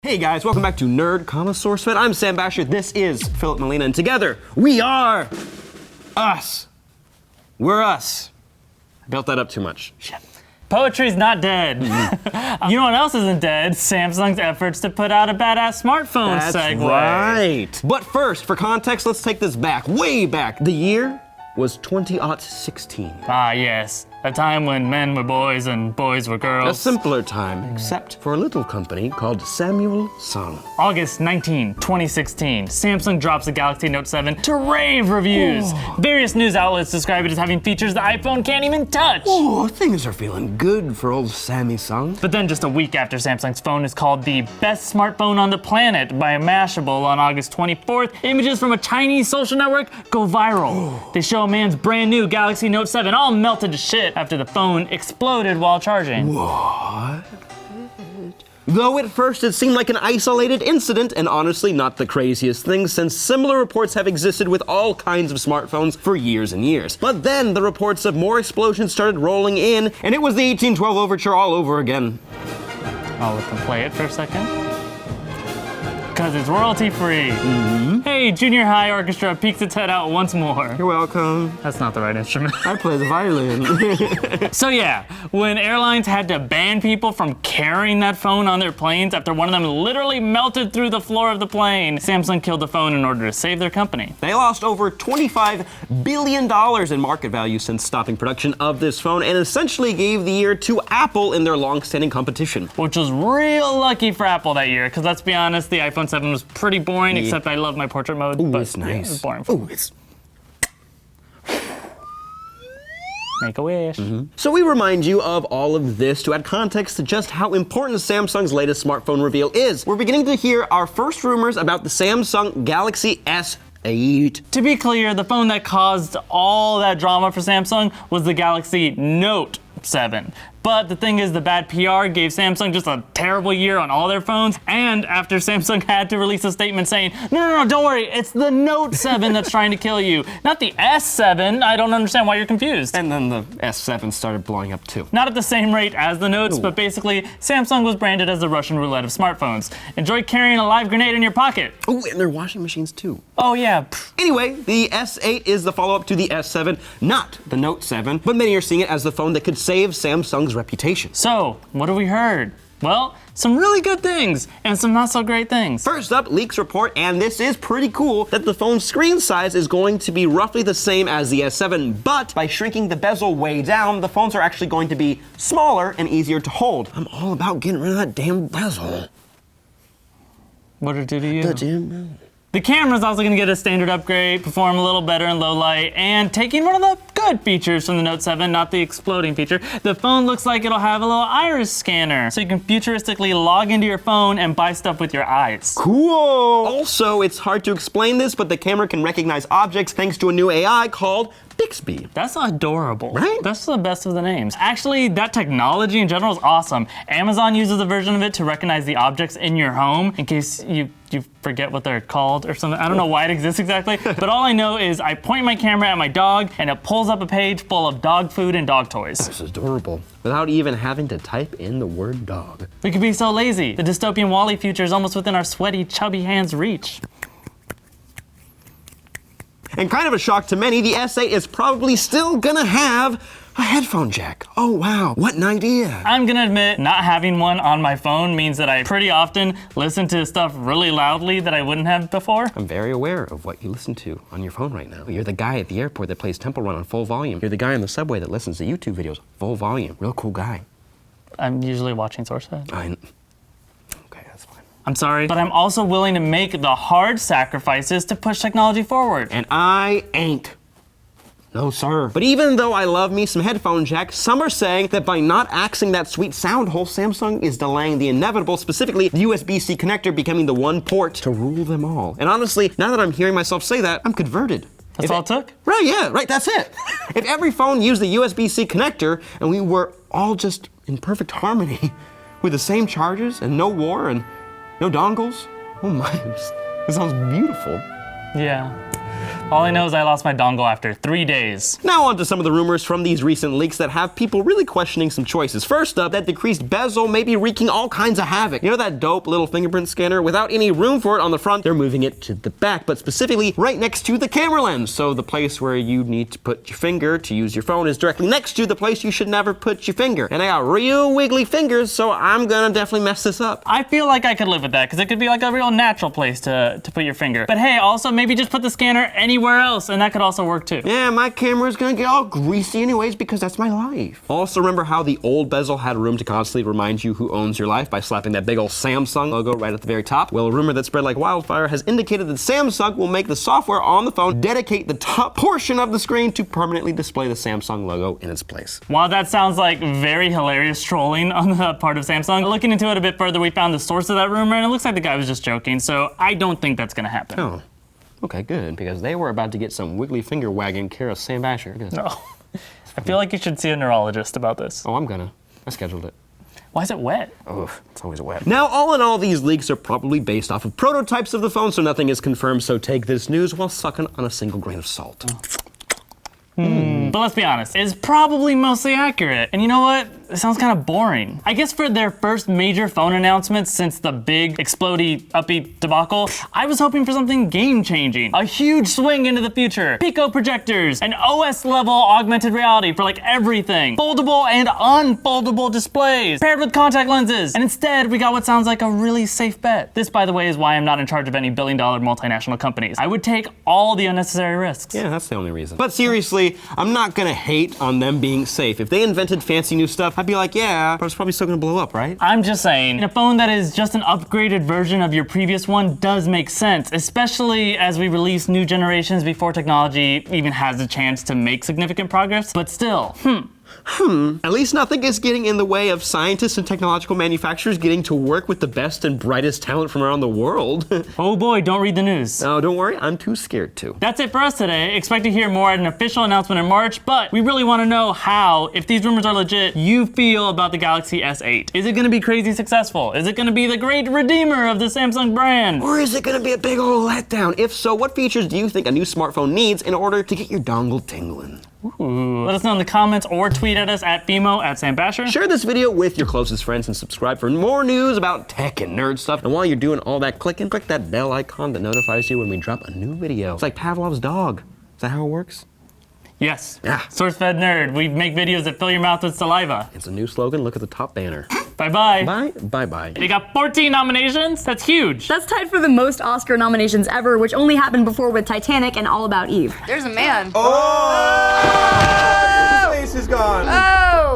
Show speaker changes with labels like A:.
A: Hey guys, welcome back to Nerd, SourceFed. I'm Sam Basher, this is Philip Molina, and together we are us. We're us. I built that up too much. Shit.
B: Poetry's not dead. You know what else isn't dead? Samsung's efforts to put out a badass smartphone segue.
A: Right. But first, for context, let's take this back, way back. The year was 2016.
B: Ah, yes. A time when men were boys and boys were
A: A
B: girls.
A: simpler time, except for a little company called Samuel Sung.
B: August 19, 2016, Samsung drops the Galaxy Note 7 to rave reviews. Various news outlets describe it as having features the iPhone can't even touch.
A: Oh, things are feeling good for old Sammy Sung.
B: But then just a week after Samsung's phone is called the best smartphone on the planet by Mashable on August 24th, images from a Chinese social network go viral. They show a man's brand new Galaxy Note 7 all melted to shit after the phone exploded while charging.
A: What? Though at first it seemed like an isolated incident, and honestly not the craziest thing, since similar reports have existed with all kinds of smartphones for years and years. But then the reports of more explosions started rolling in, and it was the 1812 Overture all over again.
B: I'll let them play it for a second. Because it's royalty free. Hey, junior high orchestra peeks its head out once more.
A: You're welcome.
B: That's not the right instrument.
A: I play the violin.
B: So yeah, when airlines had to ban people from carrying that phone on their planes after one of them literally melted through the floor of the plane, Samsung killed the phone in order to save their company.
A: They lost over $25 billion in market value since stopping production of this phone, and essentially gave the year to Apple in their long-standing competition.
B: Which was real lucky for Apple that year, because let's be honest, the iPhone 7 was pretty boring, except I love my portrait mode.
A: Ooh,
B: but
A: it's nice.
B: Yeah, it was boring.
A: Ooh, it's...
B: Make a wish.
A: So we remind you of all of this to add context to just how important Samsung's latest smartphone reveal is. We're beginning to hear our first rumors about the Samsung Galaxy S8.
B: To be clear, the phone that caused all that drama for Samsung was the Galaxy Note 7. But the thing is, the bad PR gave Samsung just a terrible year on all their phones, and after Samsung had to release a statement saying, no, don't worry, it's the Note 7 that's trying to kill you, not the S7. I don't understand why you're confused.
A: And then the S7 started blowing up too.
B: Not at the same rate as the Notes, but basically, Samsung was branded as the Russian roulette of smartphones. Enjoy carrying a live grenade in your pocket.
A: Oh, and they're washing machines too.
B: Oh yeah.
A: Anyway, the S8 is the follow-up to the S7, not the Note 7, but many are seeing it as the phone that could save Samsung's reputation.
B: So, what have we heard? Well, some really good things and some not so great things.
A: First up, leaks report, and this is pretty cool, that the phone's screen size is going to be roughly the same as the S7, but by shrinking the bezel way down, the phones are actually going to be smaller and easier to hold. I'm all about getting rid of that damn bezel.
B: What did it do to you?
A: The damn bezel.
B: The camera's also gonna get a standard upgrade, perform a little better in low light, and taking one of the good features from the Note 7, not the exploding feature, the phone looks like it'll have a little iris scanner, so you can futuristically log into your phone and buy stuff with your eyes.
A: Cool! Also, it's hard to explain this, but the camera can recognize objects thanks to a new AI called Bixby.
B: That's adorable.
A: Right?
B: That's the best of the names. Actually, that technology in general is awesome. Amazon uses a version of it to recognize the objects in your home in case you forget what they're called or something. I don't know why it exists exactly, but all I know is I point my camera at my dog and it pulls up a page full of dog food and dog toys.
A: This is adorable. Without even having to type in the word dog.
B: We could be so lazy. The dystopian Wall-E future is almost within our sweaty, chubby hands' reach.
A: And kind of a shock to many, the S8 is probably still gonna have a headphone jack. Oh wow, what an idea.
B: I'm gonna admit, not having one on my phone means that I pretty often listen to stuff really loudly that I wouldn't have before.
A: I'm very aware of what you listen to on your phone right now. You're the guy at the airport that plays Temple Run on full volume. You're the guy on the subway that listens to YouTube videos full volume. Real cool guy.
B: I'm usually watching SourceFed.
A: Okay, that's fine.
B: I'm sorry, but I'm also willing to make the hard sacrifices to push technology forward.
A: And I ain't. No, sir. But even though I love me some headphone jack, some are saying that by not axing that sweet sound hole, Samsung is delaying the inevitable, specifically the USB-C connector becoming the one port to rule them all. And honestly, now that I'm hearing myself say that, I'm converted.
B: That's all it took?
A: Right, yeah, right, that's it. If every phone used the USB-C connector and we were all just in perfect harmony with the same chargers and no war and no dongles, oh my, it sounds beautiful.
B: Yeah. All I know is I lost my dongle after 3 days.
A: Now on to some of the rumors from these recent leaks that have people really questioning some choices. First up, that decreased bezel may be wreaking all kinds of havoc. You know that dope little fingerprint scanner? Without any room for it on the front, they're moving it to the back, but specifically right next to the camera lens. So the place where you need to put your finger to use your phone is directly next to the place you should never put your finger. And I got real wiggly fingers, so I'm gonna definitely mess this up.
B: I feel like I could live with that, because it could be like a real natural place to put your finger. But hey, also maybe just put the scanner anywhere else, and that could also work too.
A: Yeah, my camera's gonna get all greasy anyways because that's my life. Also remember how the old bezel had room to constantly remind you who owns your life by slapping that big old Samsung logo right at the very top? Well, a rumor that spread like wildfire has indicated that Samsung will make the software on the phone dedicate the top portion of the screen to permanently display the Samsung logo in its place.
B: While that sounds like very hilarious trolling on the part of Samsung, looking into it a bit further, we found the source of that rumor, and it looks like the guy was just joking, so I don't think that's gonna happen.
A: Oh, okay, good, because they were about to get some wiggly finger wagging care of Sam Basher.
B: No. I feel like you should see a neurologist about this.
A: Oh, I'm gonna. I scheduled it.
B: Why is it wet?
A: Oh, it's always wet. Now, all in all, these leaks are probably based off of prototypes of the phone, so nothing is confirmed, so take this news while sucking on a single grain of salt.
B: But let's be honest, it's probably mostly accurate. And you know what? It sounds kind of boring. I guess for their first major phone announcement since the big explodey upbeat debacle, I was hoping for something game-changing. A huge swing into the future. Pico projectors, an OS-level augmented reality for like everything. Foldable and unfoldable displays, paired with contact lenses. And instead, we got what sounds like a really safe bet. This, by the way, is why I'm not in charge of any billion-dollar multinational companies. I would take all the unnecessary risks.
A: Yeah, that's the only reason. But seriously, I'm not gonna hate on them being safe. If they invented fancy new stuff, I'd be like, yeah, but it's probably still gonna blow up, right?
B: I'm just saying, a phone that is just an upgraded version of your previous one does make sense, especially as we release new generations before technology even has a chance to make significant progress. But still,
A: At least nothing is getting in the way of scientists and technological manufacturers getting to work with the best and brightest talent from around the world.
B: oh boy, don't read the news.
A: Oh, don't worry, I'm too scared to.
B: That's it for us today. Expect to hear more at an official announcement in March, but we really want to know how, if these rumors are legit, you feel about the Galaxy S8. Is it going to be crazy successful? Is it going to be the great redeemer of the Samsung brand?
A: Or is it gonna be a big old letdown? If so, what features do you think a new smartphone needs in order to get your dongle tingling?
B: Ooh. Let us know in the comments or tweet at us at Fimo at Sam Basher.
A: Share this video with your closest friends and subscribe for more news about tech and nerd stuff. And while you're doing all that clicking, click that bell icon that notifies you when we drop a new video. It's like Pavlov's dog. Is that how it works?
B: Yes.
A: Yeah.
B: SourceFedNERD. We make videos that fill your mouth with saliva.
A: It's a new slogan. Look at the top banner.
B: Bye-bye.
A: Bye. Bye-bye.
B: They got 14 nominations? That's huge.
C: That's tied for the most Oscar nominations ever, which only happened before with Titanic and All About Eve.
D: There's a man.
A: Oh! His face is gone.
D: Oh!